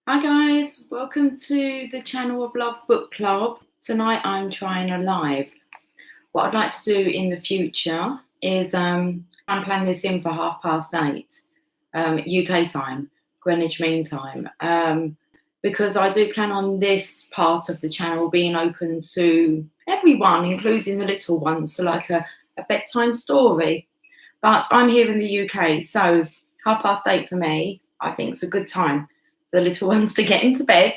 Hi guys, welcome to the Channel of Love Book Club. Tonight I'm trying a live. What I'd like to do in the future is I'm planning this in for 8:30 UK time, Greenwich Mean Time, because I do plan on this part of the channel being open to everyone, including the little ones, so like a bedtime story. But I'm here in the UK, so 8:30 for me, I think it's a good time for the little ones to get into bed.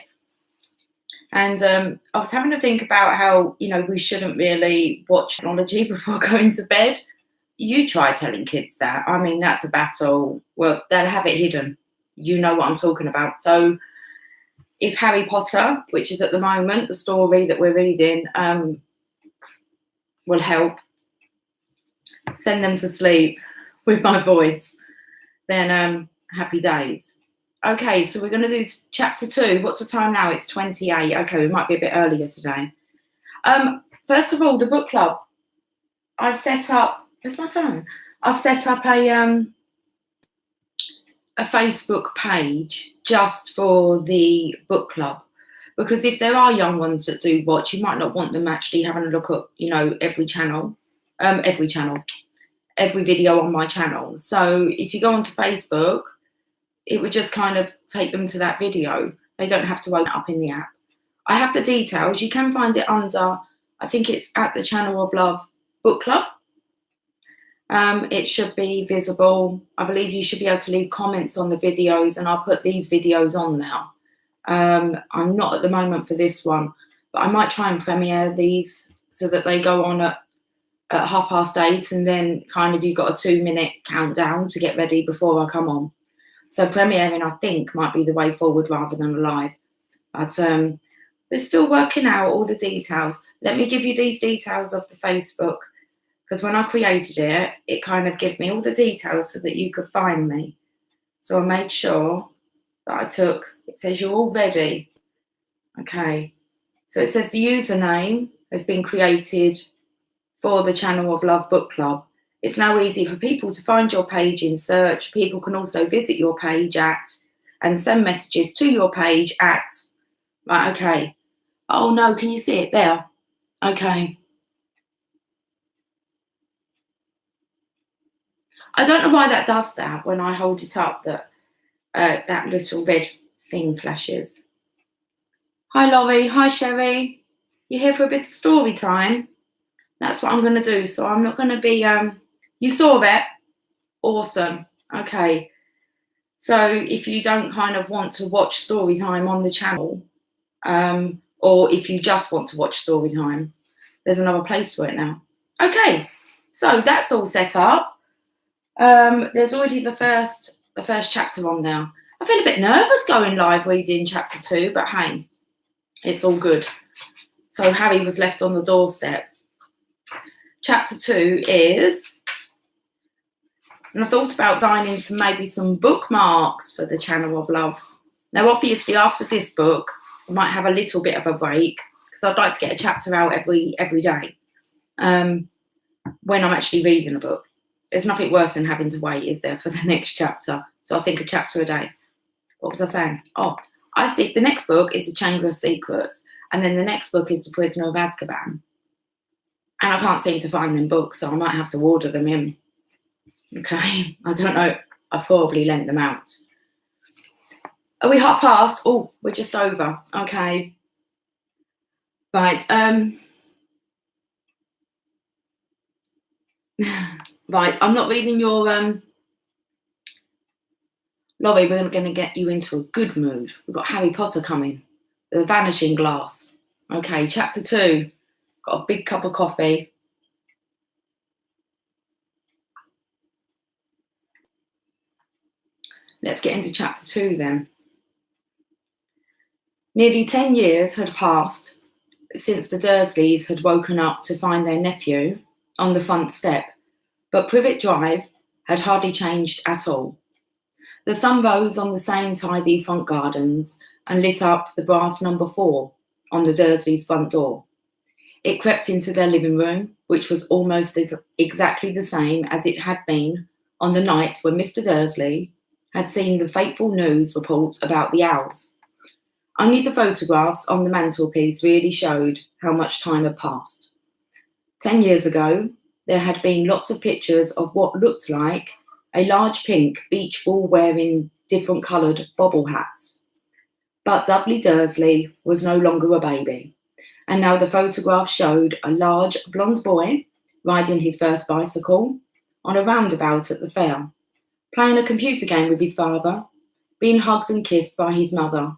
And I was having to think about how, we shouldn't really watch technology before going to bed. You try telling kids that. I mean, that's a battle. Well, they'll have it hidden. You know what I'm talking about. So if Harry Potter, which is at the moment the story that we're reading, will help send them to sleep with my voice, then happy days. Okay, so we're going to do chapter 2. What's the time now? It's 28. Okay, we might be a bit earlier today. First of all, the book club. I've set up. Where's my phone? I've set up a Facebook page just for the book club, because if there are young ones that do watch, you might not want them actually having a look at every video on my channel. So if you go onto Facebook, it would just kind of take them to that video. They don't have to open it up in the app. I have the details. You can find it under, I think it's at the Channel of Love Book Club. It should be visible. I believe you should be able to leave comments on the videos, and I'll put these videos on now. I'm not at the moment for this one, but I might try and premiere these so that they go on at 8:30, and then kind of you've got a 2-minute countdown to get ready before I come on. So premiering, I think, might be the way forward rather than a live. But we're still working out all the details. Let me give you these details of the Facebook, because when I created it, it kind of gave me all the details so that you could find me. So I made sure that it says you're all ready. Okay. So it says the username has been created for the Channel of Love Book Club. It's now easy for people to find your page in search. People can also visit your page and send messages to your page at, right, okay. Oh no, can you see it there? Okay. I don't know why that does that when I hold it up, that little red thing flashes. Hi Laurie, hi Sherry. You here for a bit of story time? That's what I'm going to do. So I'm not going to be, you saw that? Awesome. Okay. So if you don't kind of want to watch story time on the channel, or if you just want to watch story time, there's another place for it now. Okay. So that's all set up. There's already the first chapter on now. I feel a bit nervous going live reading chapter 2, but hey, it's all good. So Harry was left on the doorstep. Chapter 2 is, and I thought about signing maybe some bookmarks for the Channel of Love. Now, obviously, after this book, I might have a little bit of a break, because I'd like to get a chapter out every day when I'm actually reading a book. There's nothing worse than having to wait, is there, for the next chapter? So I think a chapter a day. What was I saying? Oh, I see. The next book is The Chamber of Secrets, and then the next book is The Prisoner of Azkaban. And I can't seem to find them books, so I might have to order them in. Okay, I don't know. I probably lent them out. Are we past? Oh, we're just over. Okay. Right. Right. I'm not reading your Laurie, we're going to get you into a good mood. We've got Harry Potter coming. The Vanishing Glass. Okay, chapter 2. Got a big cup of coffee. Let's get into chapter 2 then. Nearly 10 years had passed since the Dursleys had woken up to find their nephew on the front step, but Privet Drive had hardly changed at all. The sun rose on the same tidy front gardens and lit up the brass number 4 on the Dursleys' front door. It crept into their living room, which was almost exactly the same as it had been on the night when Mr. Dursley had seen the fateful news reports about the owls. Only the photographs on the mantelpiece really showed how much time had passed. 10 years ago, there had been lots of pictures of what looked like a large pink beach ball wearing different coloured bobble hats. But Dudley Dursley was no longer a baby, and now the photograph showed a large blonde boy riding his first bicycle on a roundabout at the fair, playing a computer game with his father, being hugged and kissed by his mother.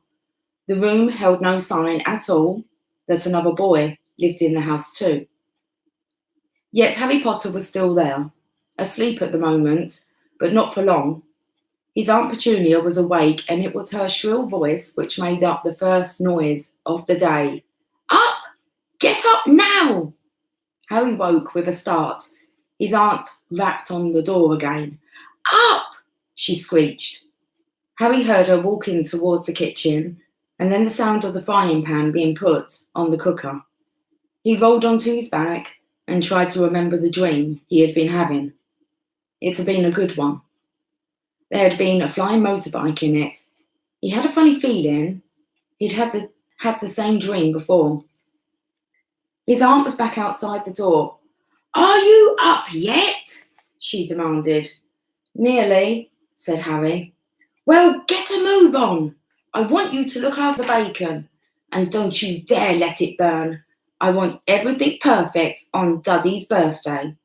The room held no sign at all that another boy lived in the house too. Yet Harry Potter was still there, asleep at the moment, but not for long. His Aunt Petunia was awake, and it was her shrill voice which made up the first noise of the day. Up! Get up now! Harry woke with a start. His aunt rapped on the door again. Up! She screeched. Harry heard her walking towards the kitchen, and then the sound of the frying pan being put on the cooker. He rolled onto his back and tried to remember the dream he had been having. It had been a good one. There had been a flying motorbike in it. He had a funny feeling he'd had the same dream before. His aunt was back outside the door. Are you up yet? She demanded. Nearly, said Harry. Well, get a move on. I want you to look after the bacon, and don't you dare let it burn. I want everything perfect on Dudley's birthday.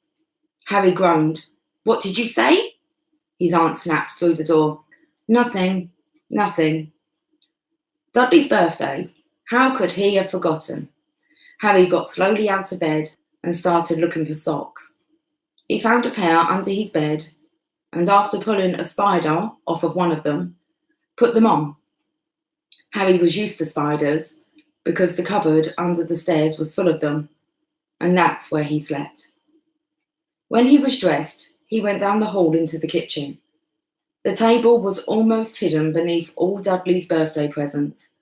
Harry groaned. What did you say? His aunt snapped through the door. Nothing. Dudley's birthday. How could he have forgotten? Harry got slowly out of bed and started looking for socks. He found a pair under his bed, and after pulling a spider off of one of them, put them on. Harry was used to spiders because the cupboard under the stairs was full of them, and that's where he slept. When he was dressed, he went down the hall into the kitchen. The table was almost hidden beneath all Dudley's birthday presents.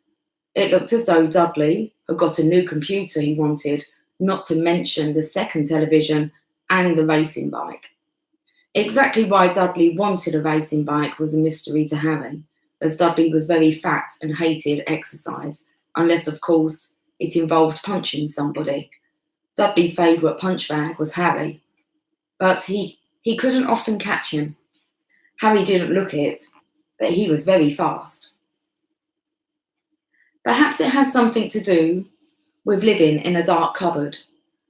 It looked as though Dudley had got a new computer he wanted, not to mention the second television and the racing bike. Exactly why Dudley wanted a racing bike was a mystery to Harry, as Dudley was very fat and hated exercise, unless, of course, it involved punching somebody. Dudley's favourite punch bag was Harry, but he couldn't often catch him. Harry didn't look it, but he was very fast. Perhaps it had something to do with living in a dark cupboard,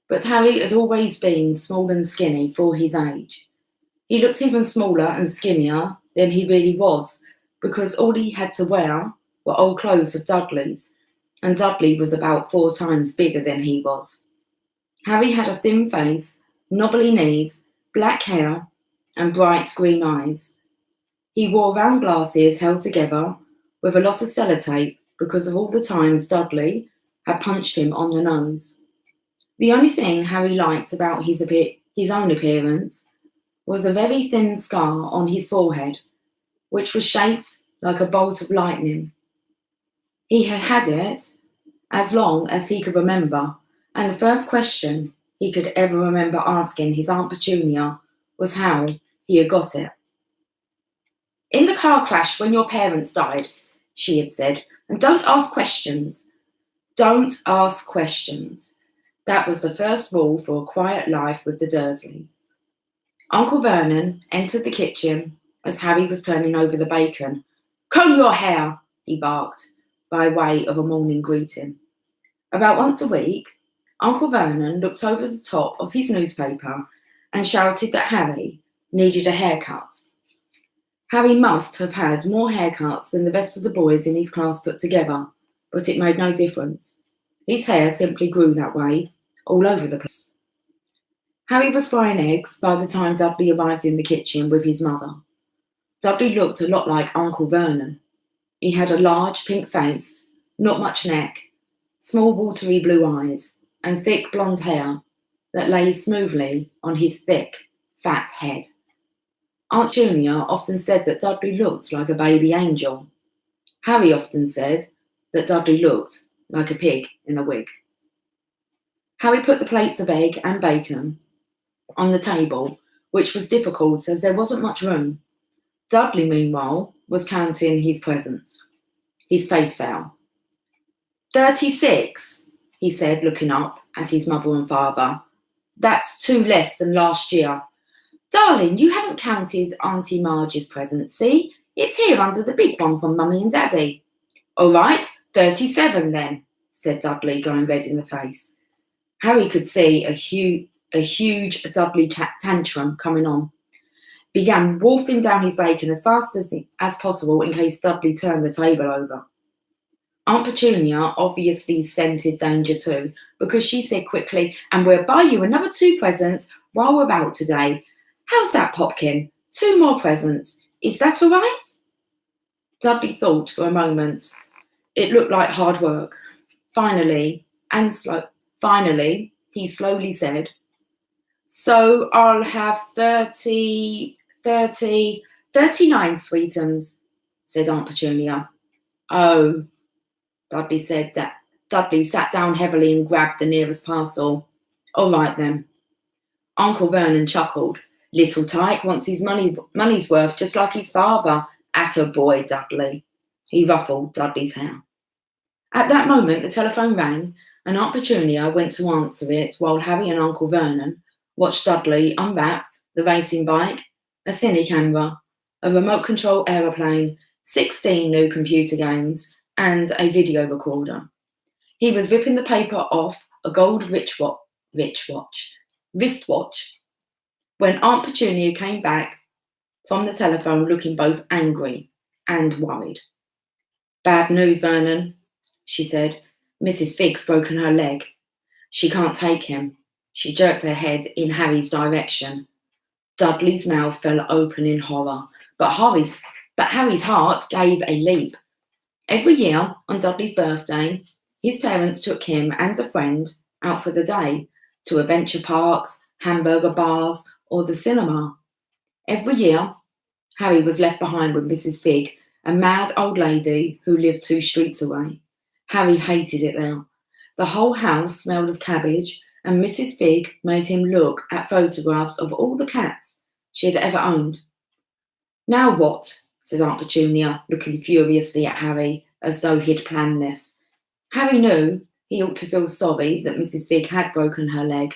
but Harry had always been small and skinny for his age. He looked even smaller and skinnier than he really was, because all he had to wear were old clothes of Dudley's, and Dudley was about 4 times bigger than he was. Harry had a thin face, knobbly knees, black hair, and bright green eyes. He wore round glasses held together with a lot of sellotape because of all the times Dudley had punched him on the nose. The only thing Harry liked about his own appearance was a very thin scar on his forehead, which was shaped like a bolt of lightning. He had had it as long as he could remember, and the first question he could ever remember asking his Aunt Petunia was how he had got it. In the car crash when your parents died, she had said, and don't ask questions. Don't ask questions. That was the first rule for a quiet life with the Dursleys. Uncle Vernon entered the kitchen as Harry was turning over the bacon. Comb your hair, he barked, by way of a morning greeting. About once a week, Uncle Vernon looked over the top of his newspaper and shouted that Harry needed a haircut. Harry must have had more haircuts than the rest of the boys in his class put together, but it made no difference. His hair simply grew that way, all over the place. Harry was frying eggs by the time Dudley arrived in the kitchen with his mother. Dudley looked a lot like Uncle Vernon. He had a large pink face, not much neck, small watery blue eyes, and thick blonde hair that lay smoothly on his thick, fat head. Aunt Junior often said that Dudley looked like a baby angel. Harry often said that Dudley looked like a pig in a wig. Harry put the plates of egg and bacon on the table, which was difficult as there wasn't much room. Dudley, meanwhile, was counting his presents. His face fell. "36," he said, looking up at his mother and father. "That's 2 less than last year. Darling, you haven't counted Auntie Marge's present, see? It's here under the big one from Mummy and Daddy." "All right, 37 then," said Dudley, going red in the face. Harry could see a huge Dudley tantrum coming on. Began wolfing down his bacon as fast as possible in case Dudley turned the table over. Aunt Petunia obviously scented danger too, because she said quickly, "And we'll buy you another 2 presents while we're out today. How's that, Popkin? 2 more presents. Is that all right?" Dudley thought for a moment. It looked like hard work. Finally, he slowly said, "So I'll have 39 sweetums," said Aunt Petunia. "Oh," Dudley said. Dudley sat down heavily and grabbed the nearest parcel. "All right then." Uncle Vernon chuckled. "Little Tyke wants his money's worth, just like his father. Atta boy, Dudley." He ruffled Dudley's hair. At that moment, the telephone rang, and Aunt Petunia went to answer it while Harry and Uncle Vernon watched Dudley unwrap the racing bike, a cine camera, a remote control aeroplane, 16 new computer games, and a video recorder. He was ripping the paper off a gold wristwatch when Aunt Petunia came back from the telephone looking both angry and worried. "Bad news, Vernon," she said. "Mrs. Figg's broken her leg. She can't take him." She jerked her head in Harry's direction. Dudley's mouth fell open in horror, but Harry's heart gave a leap. Every year on Dudley's birthday, his parents took him and a friend out for the day to adventure parks, hamburger bars, or the cinema. Every year, Harry was left behind with Mrs. Figg, a mad old lady who lived 2 streets away. Harry hated it there. The whole house smelled of cabbage, and Mrs. Figg made him look at photographs of all the cats she had ever owned. "Now what?" said Aunt Petunia, looking furiously at Harry as though he'd planned this. Harry knew he ought to feel sorry that Mrs. Figg had broken her leg,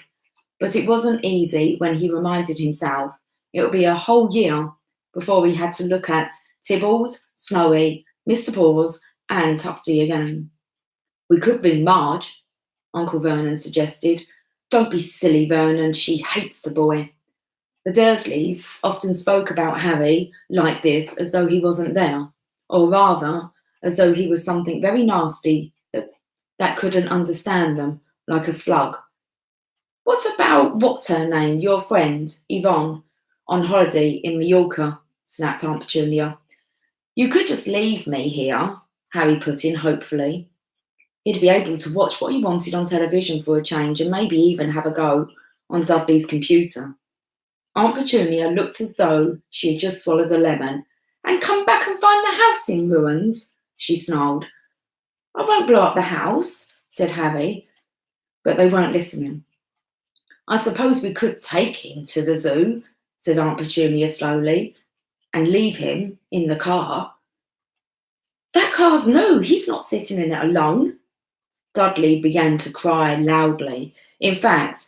but it wasn't easy when he reminded himself it would be a whole year before he had to look at Tibbles, Snowy, Mr. Paws, and Tufty again. "We could ring Marge," Uncle Vernon suggested. "Don't be silly, Vernon. She hates the boy." The Dursleys often spoke about Harry like this as though he wasn't there, or rather, as though he was something very nasty that couldn't understand them, like a slug. "What about what's-her-name, your friend, Yvonne, on holiday in Mallorca?" snapped Aunt Petunia. "You could just leave me here," Harry put in hopefully. He'd be able to watch what he wanted on television for a change and maybe even have a go on Dudley's computer. Aunt Petunia looked as though she had just swallowed a lemon. "And come back and find the house in ruins," she snarled. "I won't blow up the house," said Harry, but they weren't listening. "I suppose we could take him to the zoo," said Aunt Petunia slowly, "and leave him in the car." "That car's new. He's not sitting in it alone." Dudley began to cry loudly. In fact,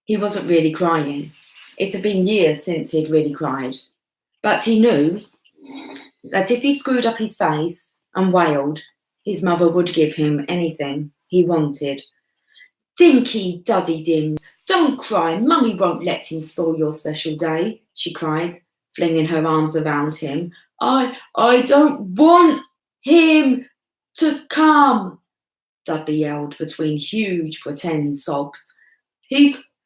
he wasn't really crying. It had been years since he'd really cried. But he knew that if he screwed up his face and wailed, his mother would give him anything he wanted. "Dinky Duddy Dims, don't cry. Mummy won't let him spoil your special day," she cried, flinging her arms around him. I don't want him to come," Dudley yelled between huge pretend sobs.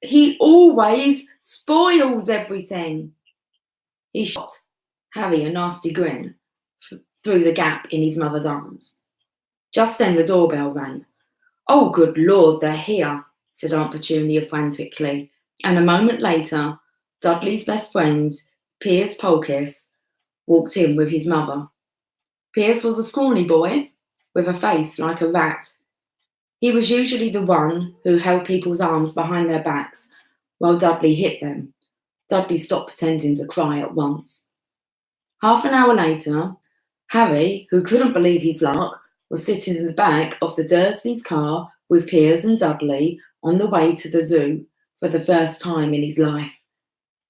He always spoils everything." He shot Harry a nasty grin through the gap in his mother's arms. Just then the doorbell rang. "Oh, good Lord, they're here," said Aunt Petunia frantically, and a moment later, Dudley's best friend, Piers Polkiss, walked in with his mother. Piers was a scrawny boy with a face like a rat. He was usually the one who held people's arms behind their backs while Dudley hit them. Dudley stopped pretending to cry at once. Half an hour later, Harry, who couldn't believe his luck, was sitting in the back of the Dursleys' car with Piers and Dudley on the way to the zoo for the first time in his life.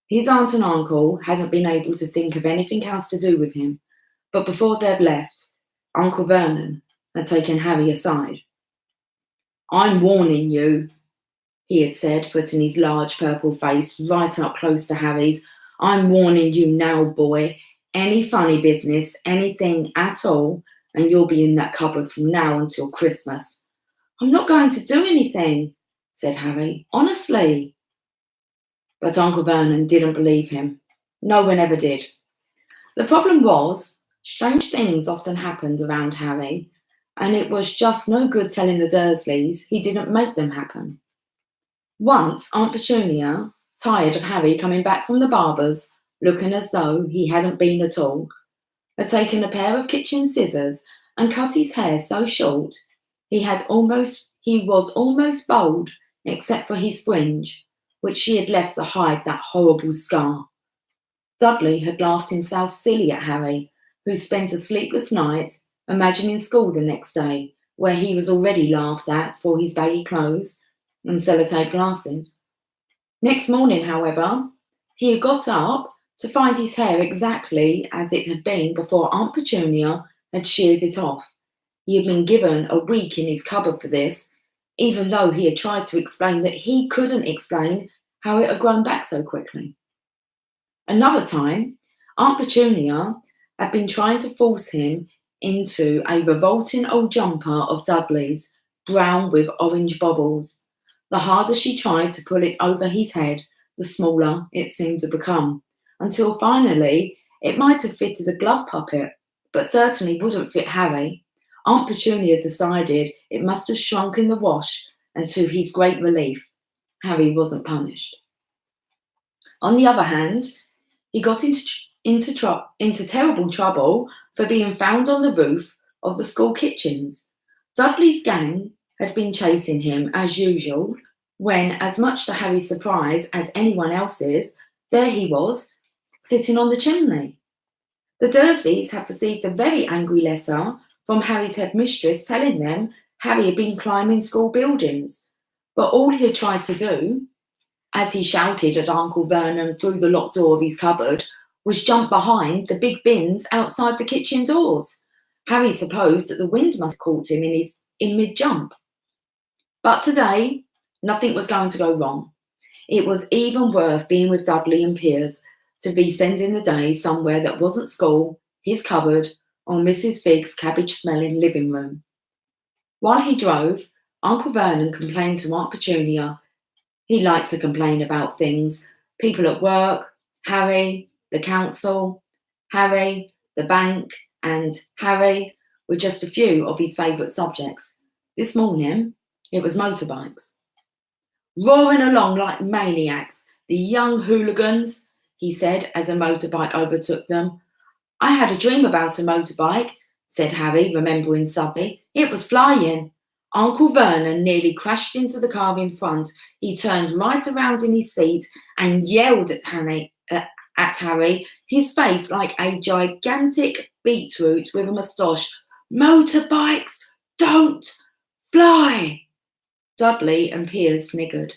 His aunt and uncle hadn't been able to think of anything else to do with him, but before they'd left, Uncle Vernon had taken Harry aside. "I'm warning you," he had said, putting his large purple face right up close to Harry's. "I'm warning you now, boy. Any funny business, anything at all, and you'll be in that cupboard from now until Christmas." "I'm not going to do anything," said Harry. "Honestly." But Uncle Vernon didn't believe him. No one ever did. The problem was, strange things often happened around Harry, and it was just no good telling the Dursleys he didn't make them happen. Once Aunt Petunia, tired of Harry coming back from the barber's, looking as though he hadn't been at all, had taken a pair of kitchen scissors and cut his hair so short he was almost bald except for his fringe, which she had left to hide that horrible scar. Dudley had laughed himself silly at Harry, who spent a sleepless night imagining school the next day, where he was already laughed at for his baggy clothes and sellotape glasses. Next morning, however, he had got up to find his hair exactly as it had been before Aunt Petunia had sheared it off. He had been given a week in his cupboard for this, even though he had tried to explain that he couldn't explain how it had grown back so quickly. Another time, Aunt Petunia had been trying to force him into a revolting old jumper of Dudley's, brown with orange bobbles. The harder she tried to pull it over his head, the smaller it seemed to become, until finally it might have fitted a glove puppet, but certainly wouldn't fit Harry. Aunt Petunia decided it must have shrunk in the wash, and to his great relief, Harry wasn't punished. On the other hand, he got into terrible trouble for being found on the roof of the school kitchens. Dudley's gang had been chasing him as usual, when, as much to Harry's surprise as anyone else's, there he was, sitting on the chimney. The Dursleys had received a very angry letter from Harry's headmistress telling them Harry had been climbing school buildings, but all he had tried to do, as he shouted at Uncle Vernon through the locked door of his cupboard, was jump behind the big bins outside the kitchen doors. Harry supposed that the wind must have caught him in mid-jump. But today, nothing was going to go wrong. It was even worth being with Dudley and Piers to be spending the day somewhere that wasn't school, his cupboard, or Mrs. Fig's cabbage-smelling living room. While he drove, Uncle Vernon complained to Aunt Petunia. He liked to complain about things: people at work, Harry, the council, Harry, the bank, and Harry were just a few of his favourite subjects. This morning, it was motorbikes. "Roaring along like maniacs, the young hooligans," he said as a motorbike overtook them. "I had a dream about a motorbike," said Harry, remembering suddenly. "It was flying." Uncle Vernon nearly crashed into the car in front. He turned right around in his seat and yelled at Harry, his face like a gigantic beetroot with a moustache. "Motorbikes don't fly!" Dudley and Piers sniggered.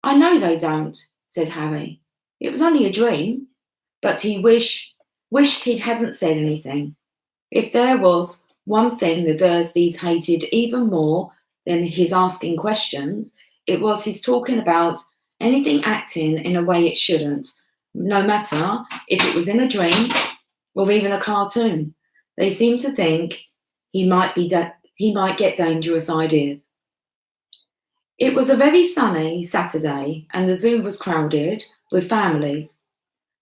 "I know they don't," said Harry. "It was only a dream." But he wished he hadn't said anything. If there was one thing the Dursleys hated even more than his asking questions, it was his talking about anything acting in a way it shouldn't, no matter if it was in a dream or even a cartoon. They seemed to think he might get dangerous ideas. It was a very sunny Saturday, and the zoo was crowded with families.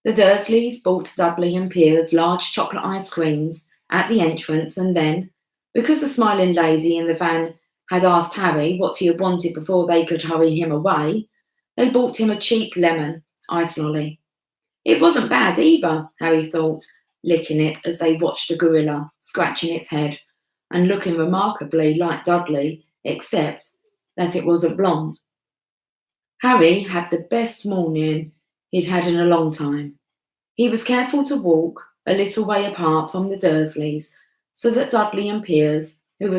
The Dursleys bought Dudley and Piers large chocolate ice creams at the entrance, and then, because the smiling lady in the van had asked Harry what he had wanted before they could hurry him away, they bought him a cheap lemon ice lolly. It wasn't bad either, Harry thought, licking it as they watched a gorilla scratching its head and looking remarkably like Dudley, except that it wasn't blonde. Harry had the best morning he'd had in a long time. He was careful to walk a little way apart from the Dursleys so that Dudley and Piers who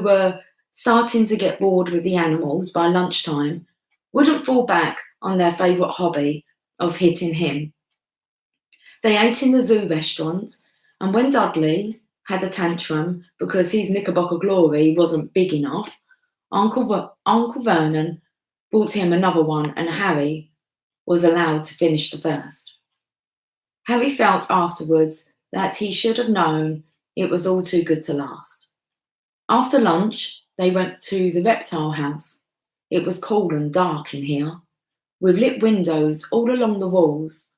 were starting to get bored with the animals by lunchtime, wouldn't fall back on their favourite hobby of hitting him. They ate in the zoo restaurant, and when Dudley had a tantrum because his Knickerbocker glory wasn't big enough, Uncle Vernon brought him another one, and Harry was allowed to finish the first. Harry felt afterwards that he should have known it was all too good to last. After lunch, they went to the reptile house. It was cool and dark in here, with lit windows all along the walls.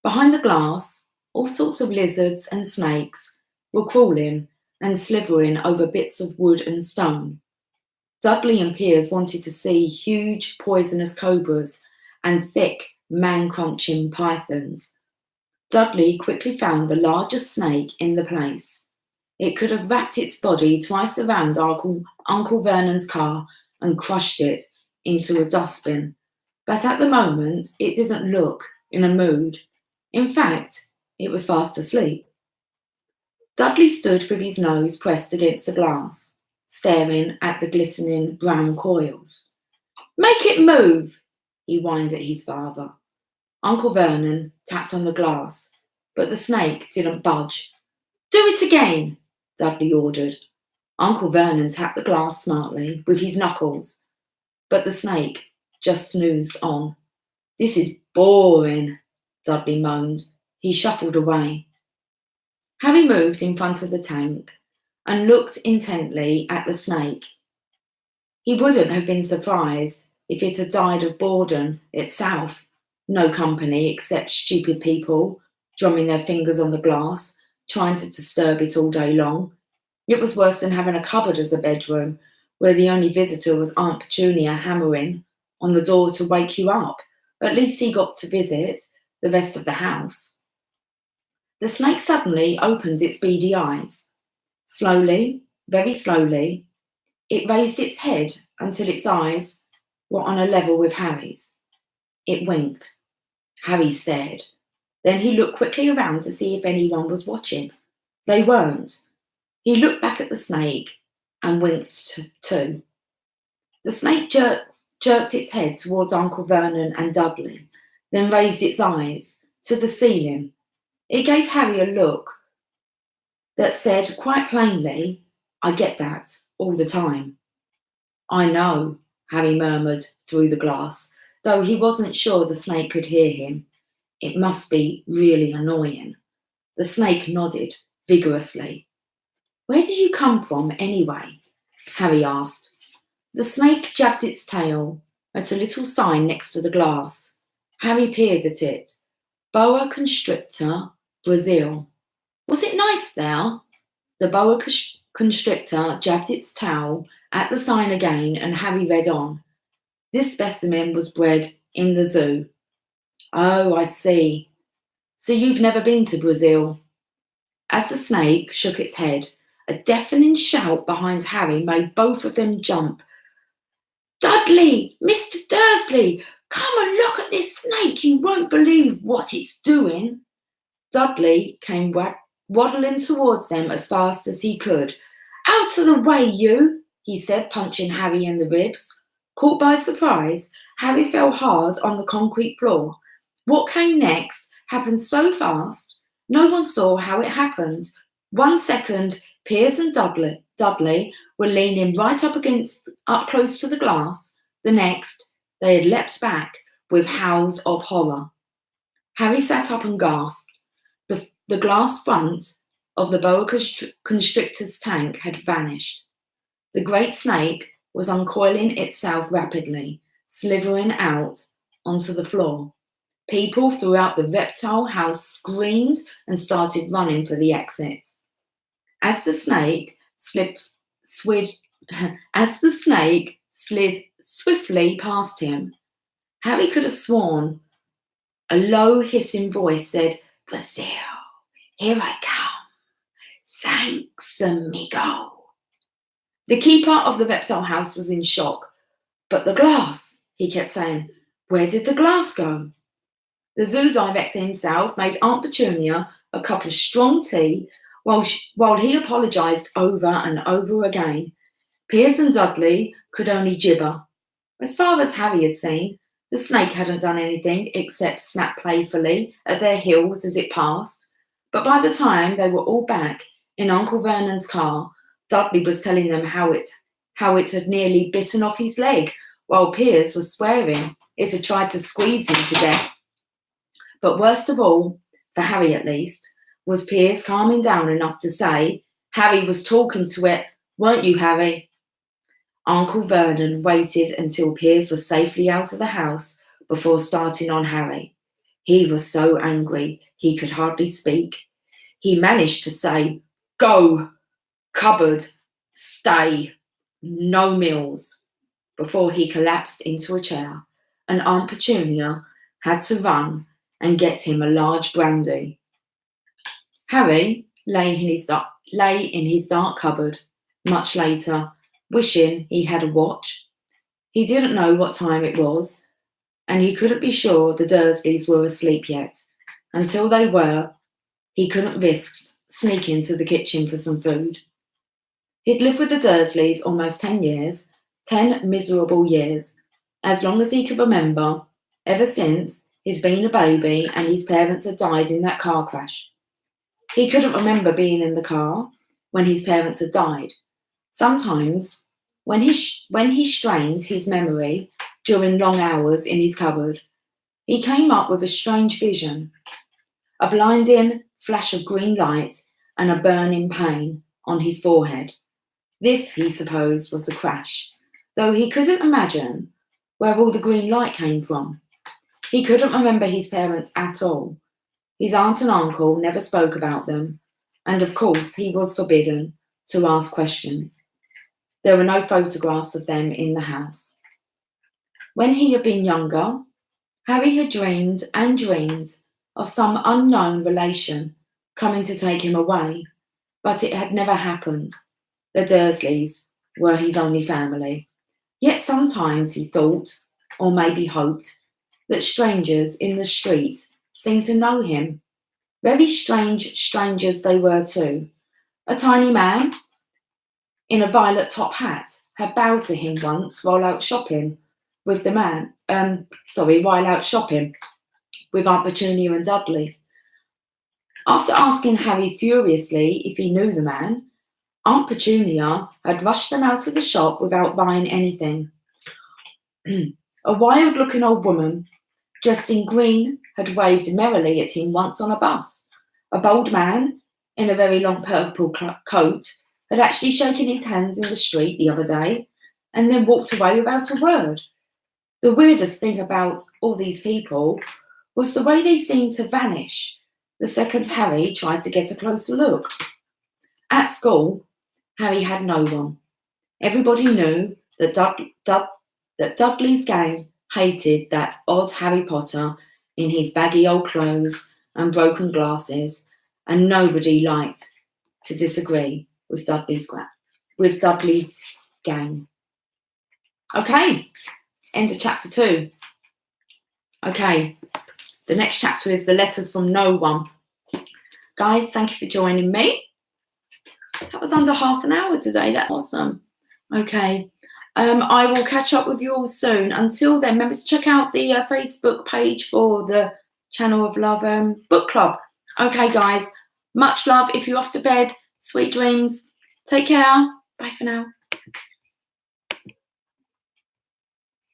Behind the glass, all sorts of lizards and snakes were crawling and slithering over bits of wood and stone. Dudley and Piers wanted to see huge poisonous cobras and thick man-crunching pythons. Dudley quickly found the largest snake in the place. It could have wrapped its body twice around Uncle Vernon's car and crushed it into a dustbin, but at the moment it didn't look in a mood. In fact, it was fast asleep. Dudley stood with his nose pressed against the glass, staring at the glistening brown coils. "Make it move," he whined at his father. Uncle Vernon tapped on the glass, but the snake didn't budge. "Do it again," Dudley ordered. Uncle Vernon tapped the glass smartly with his knuckles, but the snake just snoozed on. "This is boring," Dudley moaned. He shuffled away. Harry moved in front of the tank and looked intently at the snake. He wouldn't have been surprised if it had died of boredom itself. No company except stupid people drumming their fingers on the glass, trying to disturb it all day long. It was worse than having a cupboard as a bedroom, where the only visitor was Aunt Petunia hammering on the door to wake you up. At least he got to visit the rest of the house. The snake suddenly opened its beady eyes. Slowly, very slowly, it raised its head until its eyes were on a level with Harry's. It winked. Harry stared. Then he looked quickly around to see if anyone was watching. They weren't. He looked back at the snake and winked too. The snake jerked its head towards Uncle Vernon and Dudley, then raised its eyes to the ceiling. It gave Harry a look that said quite plainly, "I get that all the time." "I know," Harry murmured through the glass, though he wasn't sure the snake could hear him. It must be really annoying. The snake nodded vigorously. "Where did you come from, anyway?" Harry asked. The snake jabbed its tail at a little sign next to the glass. Harry peered at it. Boa Constrictor, Brazil. Was it nice there? The boa constrictor jabbed its towel at the sign again, and Harry read on. This specimen was bred in the zoo. Oh, I see. So you've never been to Brazil? As the snake shook its head, a deafening shout behind Harry made both of them jump. Dudley! Mr. Dursley! Come and look at this snake! You won't believe what it's doing. Dudley came waddling towards them as fast as he could. Out of the way, you! He said, punching Harry in the ribs. Caught by surprise, Harry fell hard on the concrete floor. What came next happened so fast, no one saw how it happened. 1 second, Piers and Dudley were leaning right up close to the glass. The next, they had leapt back with howls of horror. Harry sat up and gasped. The glass front of the boa constrictor's tank had vanished. The great snake was uncoiling itself rapidly, slithering out onto the floor. People throughout the reptile house screamed and started running for the exits. As the snake slid swiftly past him, Harry could have sworn a low hissing voice said, Brazil, here I come. Thanks, amigo. The keeper of the reptile house was in shock. But the glass, he kept saying. Where did the glass go? The zoo director himself made Aunt Petunia a cup of strong tea While he apologised over and over again, Piers and Dudley could only gibber. As far as Harry had seen, the snake hadn't done anything except snap playfully at their heels as it passed. But by the time they were all back in Uncle Vernon's car, Dudley was telling them how it had nearly bitten off his leg, while Piers was swearing it had tried to squeeze him to death. But worst of all, for Harry at least, was Piers calming down enough to say, "Harry was talking to it, weren't you, Harry?" Uncle Vernon waited until Piers was safely out of the house before starting on Harry. He was so angry he could hardly speak. He managed to say, "Go, cupboard, stay, no meals," before he collapsed into a chair, and Aunt Petunia had to run and get him a large brandy. Harry lay in his dark cupboard much later, wishing he had a watch. He didn't know what time it was, and he couldn't be sure the Dursleys were asleep yet. Until they were, he couldn't risk sneaking to the kitchen for some food. He'd lived with the Dursleys almost 10 years, 10 miserable years, as long as he could remember, ever since he'd been a baby and his parents had died in that car crash. He couldn't remember being in the car when his parents had died. Sometimes, when he strained his memory during long hours in his cupboard, he came up with a strange vision, a blinding flash of green light and a burning pain on his forehead. This, he supposed, was the crash, though he couldn't imagine where all the green light came from. He couldn't remember his parents at all. His aunt and uncle never spoke about them, and of course he was forbidden to ask questions. There were no photographs of them in the house. When he had been younger, Harry had dreamed and dreamed of some unknown relation coming to take him away, but it had never happened. The Dursleys were his only family. Yet sometimes he thought, or maybe hoped, that strangers in the street seemed to know him. Very strange strangers they were too. A tiny man in a violet top hat had bowed to him once while out shopping with Aunt Petunia and Dudley. After asking Harry furiously if he knew the man, Aunt Petunia had rushed them out of the shop without buying anything. A wild-looking old woman, dressed in green, had waved merrily at him once on a bus. A bold man, in a very long purple coat, had actually shaken his hands in the street the other day, and then walked away without a word. The weirdest thing about all these people was the way they seemed to vanish the second Harry tried to get a closer look. At school, Harry had no one. Everybody knew that Dudley's gang hated that odd Harry Potter in his baggy old clothes and broken glasses, and nobody liked to disagree with Dudley's gang. Okay, end of chapter 2. Okay, the next chapter is the letters from no one. Guys, thank you for joining me. That was under half an hour today. That's awesome. Okay. I will catch up with you all soon. Until then, remember to check out the Facebook page for the Channel of Love book club. Okay, guys. Much love. If you're off to bed, sweet dreams. Take care. Bye for now.